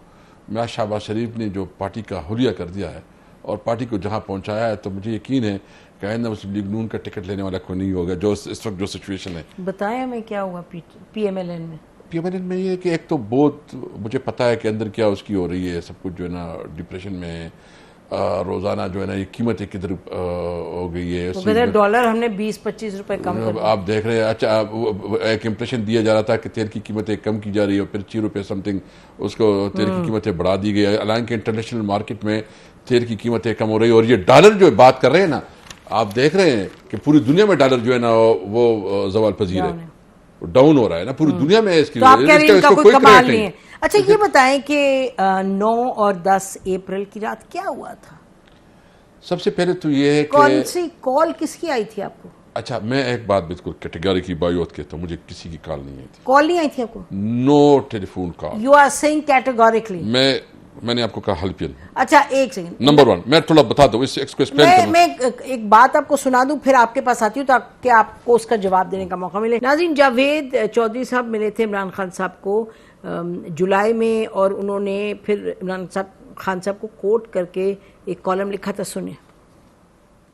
میاں شہباز شریف نے جو پارٹی کا حلیہ کر دیا ہے اور پارٹی کو جہاں پہنچایا ہے, تو مجھے یقین ہے کہ آئندہ مسلم لیگ نون کا ٹکٹ لینے والا کوئی نہیں ہوگا جو اس وقت جو سچویشن ہے. بتائیں ہمیں کیا ہوا پی ایم ایل این میں؟ پی ایم ایل این میں یہ ہے کہ ایک تو بہت مجھے پتا ہے کہ اندر کیا اس کی ہو رہی ہے, سب کچھ جو ہے نا ڈپریشن میں, روزانہ جو ہے نا یہ قیمتیں کدھر ہو گئی ہے. ڈالر ہم نے 20-25 روپے کم کر دیا, آپ دیکھ رہے ہیں. اچھا ایک امپریشن دیا جا رہا تھا کہ تیل کی قیمتیں کم کی جا رہی ہے, اور پھر 6 روپے سم تھنگ اس کو تیل کی قیمتیں بڑھا دی گئی, حالانکہ انٹرنیشنل مارکیٹ میں تیل کی قیمتیں کم ہو رہی ہے. اور یہ ڈالر جو بات کر رہے ہیں نا, آپ دیکھ رہے ہیں کہ پوری دنیا میں ڈالر جو ہے نا وہ زوال پذیر ہے, ڈاؤن ہو رہا ہے نا پوری دنیا میں. اس کی کوئی کمال نہیں ہے. اچھا یہ بتائیں کہ 9 اور 10 اپریل کی رات کیا ہوا تھا؟ سب سے پہلے تو یہ ہے کہ کون سی کال کس کی آئی تھی آپ کو؟ اچھا میں ایک بات بالکل کیٹیگری کی بایوت کہتا ہوں, مجھے کسی کی کال نہیں آئی تھی. کال نہیں آئی تھی آپ کو؟ No telephone call. You are seeing categorically? میں میں نے آپ کو کہا حلفین. اچھا ایک سیکنڈ, نمبر 1 میں تھوڑا بتا دوں, اس کو ایکسپلین کروں. میں ایک بات آپ کو سنا دوں پھر آپ کے پاس آتی ہوں تاکہ آپ کو اس کا جواب دینے کا موقع ملے. ناظرین, جاوید چودھری صاحب ملے تھے عمران خان صاحب کو جولائی میں, اور انہوں نے پھر عمران خان صاحب کو کوٹ کر کے ایک کالم لکھا تھا, سنیں.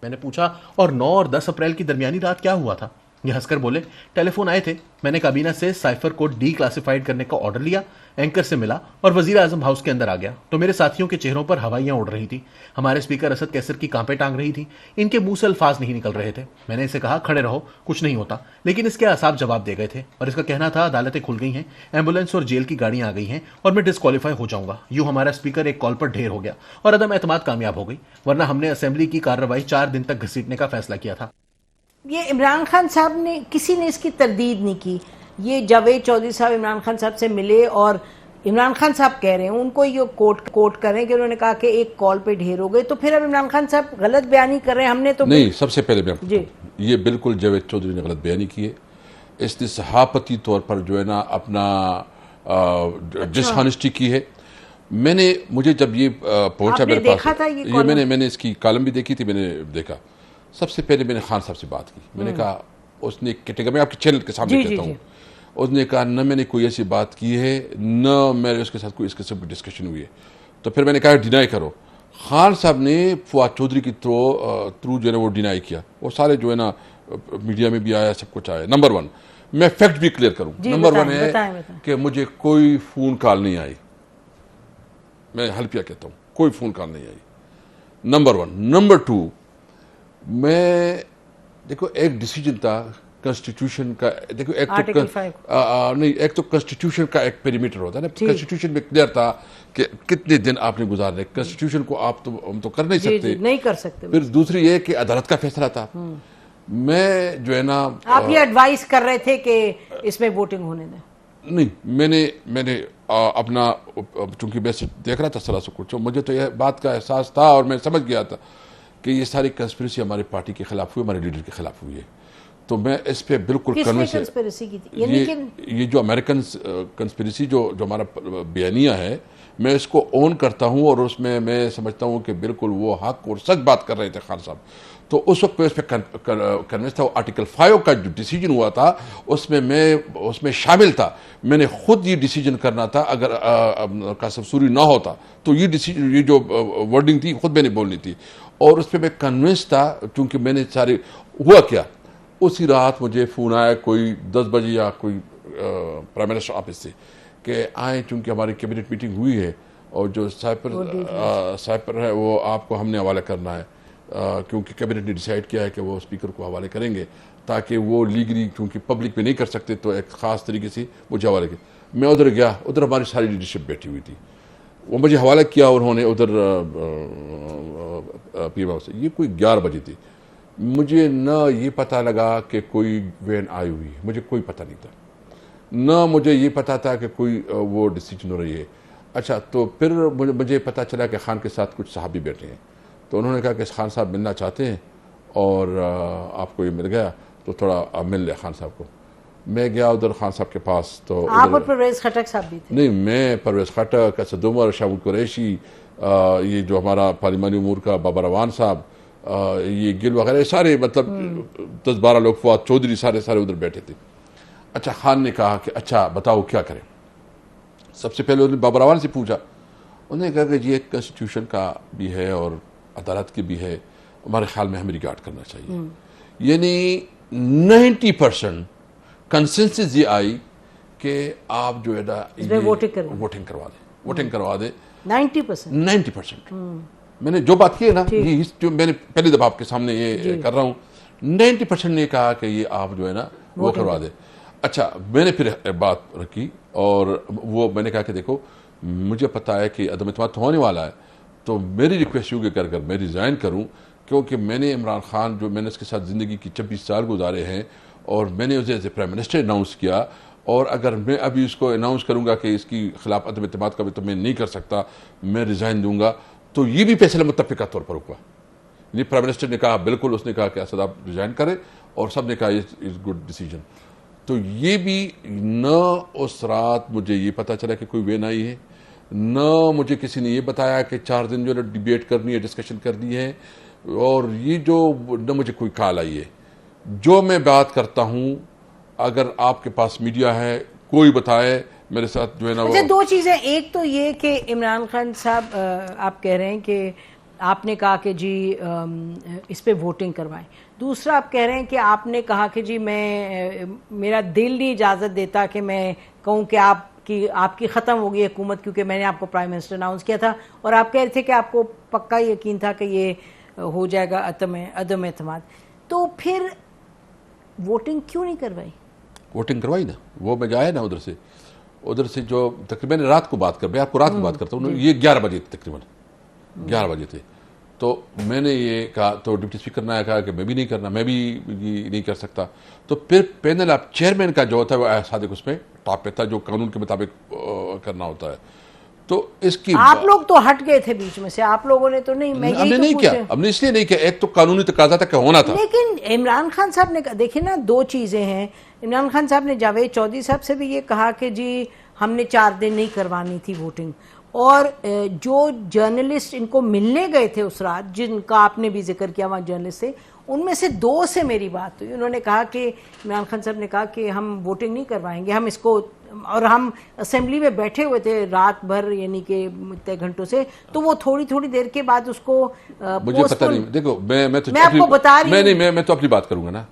میں نے پوچھا اور 9 اور 10 اپریل کی درمیانی رات کیا ہوا تھا؟ یہ ہنس کر بولے ٹیلی فون آئے تھے, میں نے کابینہ سے سائفر کوڈ ڈی کلاسیفائڈ کرنے کا آرڈر لیا, اینکر سے ملا اور وزیر اعظم ہاؤس کے اندر آ گیا تو میرے ساتھیوں کے چہروں پر ہوائیاں اڑ رہی تھی. ہمارے اسپیکر اسد کیسر کی کانپیں ٹانگ رہی تھی, ان کے منہ سے الفاظ نہیں نکل رہے تھے. میں نے اسے کہا کھڑے رہو, کچھ نہیں ہوتا, لیکن اس کے اعصاب جواب دے گئے تھے اور اس کا کہنا تھا عدالتیں کھل گئی ہیں, ایمبولینس اور جیل کی گاڑیاں آ گئی ہیں اور میں ڈسکوالیفائی ہو جاؤں گا. یوں ہمارا اسپیکر ایک کال پر ڈھیر ہو گیا اور عدم اعتماد کامیاب ہو گئی, ورنہ ہم نے اسمبلی کی کارروائی 4 دن تک گھسیٹنے کا فیصلہ کیا تھا. یہ عمران خان صاحب نے, کسی نے اس کی تردید نہیں کی. یہ جاوید چودھری صاحب عمران خان صاحب سے ملے اور عمران خان صاحب کہہ رہے ہیں, ان کو یہ کوٹ کر رہے ہیں کہ انہوں نے کہا کہ ایک کال پہ ڈھیر ہو گئے, تو پھر اب عمران خان صاحب غلط بیانی کر رہے ہیں. ہم نے تو نہیں, سب سے پہلے میں جی یہ بالکل جاوید چودھری نے غلط بیانی کی ہے. اس نے صحافتی طور پر جو ہے نا اپنا ڈسہانسٹی کی ہے. مجھے جب یہ پہنچا میرے پاس, یہ میں نے اس کی کالم بھی دیکھی تھی, میں نے دیکھا. سب سے پہلے میں نے خان صاحب سے بات کی. میں نے کہا, اس نے کیٹیگری میں آپ کے چینل کے سامنے کہتا ہوں, اس نے کہا نہ میں نے کوئی ایسی بات کی ہے, نہ میرے اس کے ساتھ کوئی اس قسم کی ڈسکشن ہوئی ہے. تو پھر میں نے کہا ڈینائی کرو. خان صاحب نے فواد چودھری کی تھرو جو ہے نا وہ ڈینائی کیا. وہ سارے جو ہے نا میڈیا میں بھی آیا, سب کچھ آیا. نمبر 1 میں فیکٹ بھی کلیئر کروں. نمبر 1 ہے کہ مجھے کوئی فون کال نہیں آئی. میں حلفیہ کہتا ہوں, کوئی فون کال نہیں آئی. نمبر 1. نمبر 2, میں دیکھو ایک ڈیسیجن تھا کنسٹیٹیوشن کا. دیکھو ایک تو کنسٹیٹیوشن کا ایک پیریمیٹر ہوتا ہے نا. کنسٹیٹیوشن میں کلیئر تھا کہ کتنے دن آپ نے گزارنے. کنسٹیٹیوشن کو آپ ہم تو کر نہیں سکتے, نہیں کر سکتے. پھر دوسری یہ کہ عدالت کا فیصلہ تھا. میں جو ہے نا آپ یہ ایڈوائز کر رہے تھے کہ اس میں ووٹنگ ہونے دیں. نہیں, میں نے اپنا, چونکہ میں دیکھ رہا تھا سرا سے کچھ, مجھے تو یہ بات کا احساس تھا اور میں سمجھ گیا تھا کہ یہ ساری کنسپریسی ہماری پارٹی کے خلاف ہوئی, ہمارے لیڈر کے خلاف ہوئی ہے. تو میں اس پہ بالکل کنوینس ہے. یہ جو امریکن کنسپریسی جو ہمارا بیانیہ ہے, میں اس کو اون کرتا ہوں اور اس میں سمجھتا ہوں کہ بالکل وہ حق اور سچ بات کر رہے تھے خان صاحب. تو اس وقت میں اس پہ کنوینس تھا. آرٹیکل 5 کا جو ڈیسیجن ہوا تھا اس میں شامل تھا. میں نے خود یہ ڈیسیجن کرنا تھا. اگر قاسم سوری نہ ہوتا تو یہ ڈیسیجن, یہ جو ورڈنگ تھی خود میں نے بولنی تھی, اور اس پہ میں کنوینس تھا. چونکہ میں نے سارے ہوا کیا, اسی رات مجھے فون آیا کوئی 10 بجے یا کوئی پرائم منسٹر آفس سے کہ آئیں, چونکہ ہماری کیبنٹ میٹنگ ہوئی ہے اور جو سائپر ہے وہ آپ کو ہم نے حوالہ کرنا ہے, کیونکہ کیبنٹ نے ڈیسائیڈ کیا ہے کہ وہ اسپیکر کو حوالے کریں گے تاکہ وہ لیگلی, چونکہ پبلک میں نہیں کر سکتے تو ایک خاص طریقے سے مجھے حوالے کیا. میں ادھر گیا, ادھر ہماری ساری لیڈرشپ بیٹھی ہوئی تھی. وہ مجھے حوالہ کیا اور انہوں نے ادھر پی ایم سے. یہ کوئی 11 بجے تھی. مجھے نہ یہ پتہ لگا کہ کوئی وین آئی ہوئی ہے, مجھے کوئی پتہ نہیں تھا. نہ مجھے یہ پتہ تھا کہ کوئی وہ ڈیسیجن ہو رہی ہے. اچھا, تو پھر مجھے پتہ چلا کہ خان کے ساتھ کچھ صحابی بیٹھے ہیں. تو انہوں نے کہا کہ خان صاحب ملنا چاہتے ہیں اور آپ کو یہ مل گیا تو تھوڑا مل لے خان صاحب کو. میں گیا ادھر خان صاحب کے پاس. تو آپ اور پرویز خٹک صاحب بھی تھے؟ نہیں, میں, پرویز خٹک, اسد عمر, شاہد قریشی, یہ جو ہمارا پارلیمانی امور کا بابا روان صاحب, یہ گل وغیرہ, سارے مطلب 10-12 لوگ, فواد چودھری, سارے ادھر بیٹھے تھے. اچھا, خان نے کہا کہ اچھا بتاؤ کیا کریں. سب سے پہلے انہوں نے بابا روان سے پوچھا. انہوں نے کہا کہ یہ کنسٹیٹیوشن کا بھی ہے اور عدالت کی بھی ہے, ہمارے خیال میں ہمیں ریگارڈ کرنا چاہیے. یعنی 90% کنسنسس یہ آئی کہ آپ جو ہے نا ووٹنگ کروا دیں. 90%. میں نے جو بات کی ہے نا, جو میں نے پہلی دفعہ آپ کے سامنے یہ کر رہا ہوں, 90% نے کہا کہ یہ آپ جو ہے نا وہ کروا دیں. اچھا, میں نے پھر بات رکھی اور وہ میں نے کہا کہ دیکھو مجھے پتہ ہے کہ عدم اعتماد ہونے والا ہے, تو میری ریکویسٹ یہ کہ اگر میں ریزائن کروں, کیونکہ میں نے عمران خان جو میں نے اس کے ساتھ زندگی کی 26 سال گزارے ہیں اور میں نے اسے as a prime minister announce کیا, اور اگر میں ابھی اس کو اناؤنس کروں گا کہ اس کی خلاف عدم اعتماد کا بھی تو میں نہیں کر سکتا, میں ریزائن دوں گا, تو یہ بھی فیصلہ متفقہ طور پر ہوا. یعنی پرائم منسٹر نے کہا بالکل, اس نے کہا کہ اسد آپ ریزائن کریں, اور سب نے کہا از گڈ ڈیسیجن. تو یہ بھی نہ اس رات مجھے یہ پتہ چلا کہ کوئی وین آئی ہے, نہ مجھے کسی نے یہ بتایا کہ 4 دن جو ہے ڈیبیٹ کرنی ہے، ڈسکشن کرنی ہے، اور یہ جو نہ مجھے کوئی کال آئی ہے. جو میں بات کرتا ہوں، اگر آپ کے پاس میڈیا ہے کوئی بتائے میرے ساتھ جو ہے نا وہ. اچھا 2 چیزیں، ایک تو یہ کہ عمران خان صاحب آپ کہہ رہے ہیں کہ آپ نے کہا کہ جی اس پہ ووٹنگ کروائیں. دوسرا آپ کہہ رہے ہیں کہ آپ نے کہا کہ جی میرا دل نہیں اجازت دیتا کہ میں کہوں کہ آپ کی ختم ہو گئی حکومت، کیونکہ میں نے آپ کو پرائم منسٹر اناؤنس کیا تھا، اور آپ کہہ رہے تھے کہ آپ کو پکا یقین تھا کہ یہ ہو جائے گا عدم اعتماد. تو پھر ووٹنگ کیوں نہیں کروائی؟ ووٹنگ کروائی نا، وہ میں جایا نا ادھر سے جو تقریباً رات کو بات میں آپ کو رات کو بات کرتا ہوں، یہ 11 بجے تقریباً 11 بجے تھے. تو میں نے یہ کہا، تو ڈپٹی اسپیکر نے کہا کہ میں بھی نہیں کرنا، میں بھی نہیں کر سکتا. تو پھر پینل آپ چیئرمین کا جو ہوتا ہے وہ صادق اس میں ٹاپ پہ تھا، جو قانون کے مطابق کرنا ہوتا ہے. تو اس کی آپ لوگ تو ہٹ گئے تھے بیچ میں سے، آپ لوگوں نے تو نہیں. ہم نے نہیں کیا، ہم نے اس لیے نہیں کیا، ایک تو قانونی تقاضا تھا کہ ہونا تھا. لیکن عمران خان صاحب نے دیکھیں نا 2 چیزیں ہیں. عمران خان صاحب نے جاوید چودھری صاحب سے بھی یہ کہا کہ جی ہم نے 4 دن نہیں کروانی تھی ووٹنگ، اور جو جرنلسٹ ان کو ملنے گئے تھے اس رات، جن کا آپ نے بھی ذکر کیا وہاں جرنلسٹ سے، ان میں سے 2 سے میری بات ہوئی. انہوں نے کہا کہ عمران خان صاحب نے کہا کہ ہم ووٹنگ نہیں کروائیں گے، ہم اس کو، اور ہم اسمبلی میں بیٹھے ہوئے تھے رات بھر، یعنی کہ اتنے گھنٹوں سے، تو وہ تھوڑی دیر کے بعد اس کو مجھے پتہ نہیں. دیکھو میں آپ کو بتا رہی ہوں، میں تو اپنی بات کروں گا نا.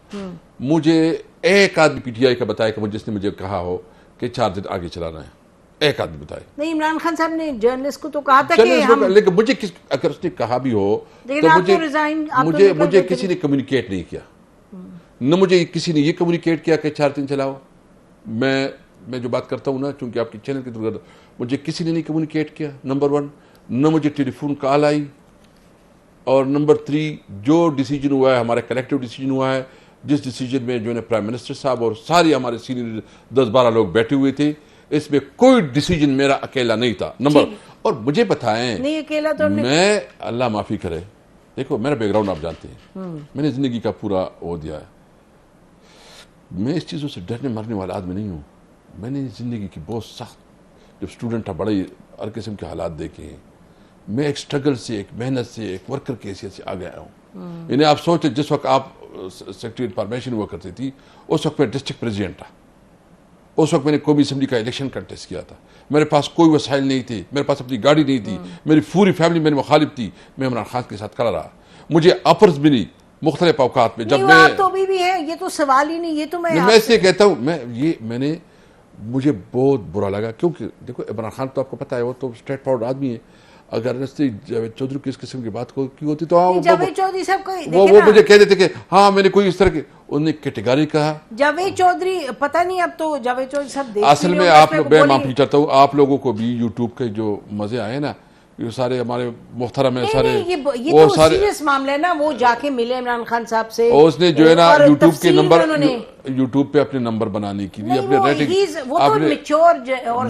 مجھے ایک آدمی پی ٹی آئی کا بتایا کہ جس نے مجھے کہا ہو کہ 4 دن آگے چلانا ہے، ایک آدمی بتائے. نہیں، عمران خان صاحب نے جرنلسٹ کو تو کہا تھا کہ ہم، لیکن مجھے اگر اس نے کہا بھی ہو تو مجھے کسی نے کمیونیکیٹ نہیں کیا، نہ مجھے کسی نے یہ کمیونیکیٹ کیا کہ 4 دن چلاؤ. میں جو بات کرتا ہوں نا، چونکہ آپ کی چینل کی طرف مجھے کسی نے نہیں کمیونیکیٹ کیا، نمبر 1. نہ مجھے ٹیلی فون کال آئی، اور نمبر 3 جو ڈیسیجن ہوا ہے ہمارا کلیکٹیو ڈیسیجن ہوا ہے، جس ڈیسیجن میں جو ہے پرائم منسٹر صاحب اور سارے ہمارے سینئر 10-12 لوگ بیٹھے ہوئے تھے، اس میں کوئی ڈیسیجن میرا اکیلا نہیں تھا. نمبر، اور مجھے بتائیں، نہیں اکیلا تو میں اللہ معافی کرے، دیکھو میرا بیک گراؤنڈ آپ جانتے ہیں، میں نے زندگی کا پورا وہ دیا ہے. میں اس چیزوں سے ڈرنے مرنے والا آدمی نہیں ہوں. میں نے زندگی کی بہت سخت، جب اسٹوڈنٹ تھا، بڑے ہر قسم کے حالات دیکھے ہیں. میں ایک سٹرگل سے، ایک محنت سے، ایک ورکر کی حیثیت سے آ گیا ہوں. یعنی آپ سوچیں، جس وقت آپ سیکرٹری انفارمیشن ہوا کرتی تھی، اس وقت میں ڈسٹرکٹ پریزیڈنٹ تھا. اس وقت میں نے قومی اسمبلی کا الیکشن کنٹیسٹ کیا تھا. میرے پاس کوئی وسائل نہیں تھے، میرے پاس اپنی گاڑی نہیں تھی، میری پوری فیملی میرے مخالف تھی. میں عمران خان کے ساتھ کھڑا رہا. مجھے آفرز ملی مختلف اوقات میں. جب میں تو بھی ہے، یہ تو سوال ہی نہیں. یہ تو میں اس لیے کہتا ہوں، میں نے مجھے بہت برا لگا، کیونکہ دیکھو عمران خان تو آپ کو پتا ہے وہ تو اسٹریٹ فارورڈ آدمی ہے. اگر جاوید چودھری کی اس قسم کی بات کی ہوتی تو جاوید چودھری صاحب وہ مجھے کہہ دیتے کہ ہاں میں نے کوئی اس طرح کے، انہوں نے کیٹیگری کہا. جاوید چودھری پتہ نہیں، اب تو جاوید چودھری صاحب اصل میں آپ لوگ، میں معافی چاہتا ہوں آپ لوگوں کو بھی یوٹیوب کے جو مزے آئے نا، یہ سارے ہمارے محترم ہیں سارے، یہ تو سیریس معاملہ ہے نا. وہ جا کے ملے عمران خان صاحب سے، اور اس نے جو ہے نا یوٹیوب کے نمبر، یوٹیوب پہ اپنے نمبر بنانے کے لیے اپنے ریٹنگ،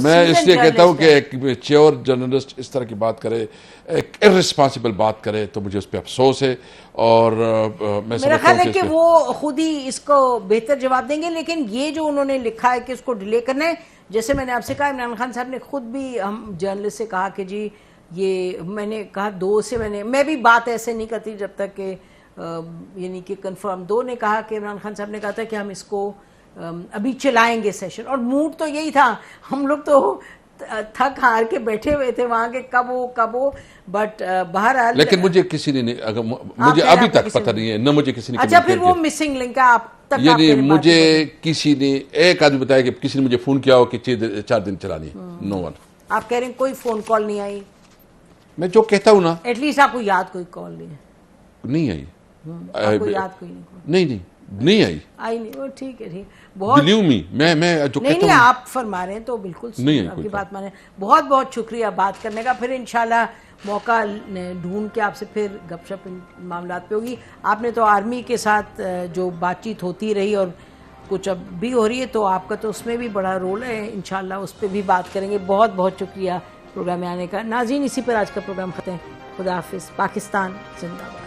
میں اس لیے کہتا ہوں کہ ایک میچور جرنلسٹ اس طرح کی بات کرے، ایک ارسپانسبل بات کرے، تو مجھے اس پہ افسوس ہے. اور میں میرا خیال ہے کہ وہ خود ہی اس کو بہتر جواب دیں گے. لیکن یہ جو انہوں نے لکھا ہے کہ اس کو ڈیلے کرنا ہے، جیسے میں نے آپ سے کہا، عمران خان صاحب نے خود بھی ہم جرنلسٹ سے کہا کہ جی یہ، میں نے کہا 2 سے میں بھی بات ایسے نہیں کرتی جب تک کہ یعنی کہ کنفرم. 2 نے کہا کہ عمران خان صاحب نے کہا تھا کہ ہم اس کو ابھی چلائیں گے سیشن، اور موڈ تو یہی تھا. ہم لوگ تو تھک ہار کے بیٹھے ہوئے تھے وہاں کے کب ہو بٹ بہرحال. لیکن مجھے کسی نے مجھے ابھی تک پتہ نہیں ہے، نہ مجھے کسی نے. اچھا پھر وہ مسنگ لنک ہے آپ تک؟ یعنی مجھے کسی نے، ایک آدمی بتایا کہ کسی نے مجھے فون کیا ہو کہ 4 دن چلانی ہے. نو ون. آپ کہہ رہے ہیں کوئی فون کال نہیں آئی؟ میں جو کہتا ہوں نا، ایٹ لیسٹ آپ کو یاد کوئی کال نہیں آئی. آپ کو یاد کوئی نہیں آئی. وہ ٹھیک ہے، بہت میں جو کہتا ہوں، نہیں آپ فرما رہے ہیں تو بالکل آپ کی بات مانے. بہت بہت شکریہ بات کرنے کا. پھر انشاءاللہ موقع ڈھونڈ کے آپ سے پھر گپ شپ ان معاملات پہ ہوگی. آپ نے تو آرمی کے ساتھ جو بات چیت ہوتی رہی اور کچھ اب بھی ہو رہی ہے، تو آپ کا تو اس میں بھی بڑا رول ہے. انشاءاللہ اس پہ بھی بات کریں گے. بہت بہت شکریہ پروگرام میں آنے کا. ناظرین، اسی پر آج کا پروگرام ختم. خدا حافظ. پاکستان زندہ باد.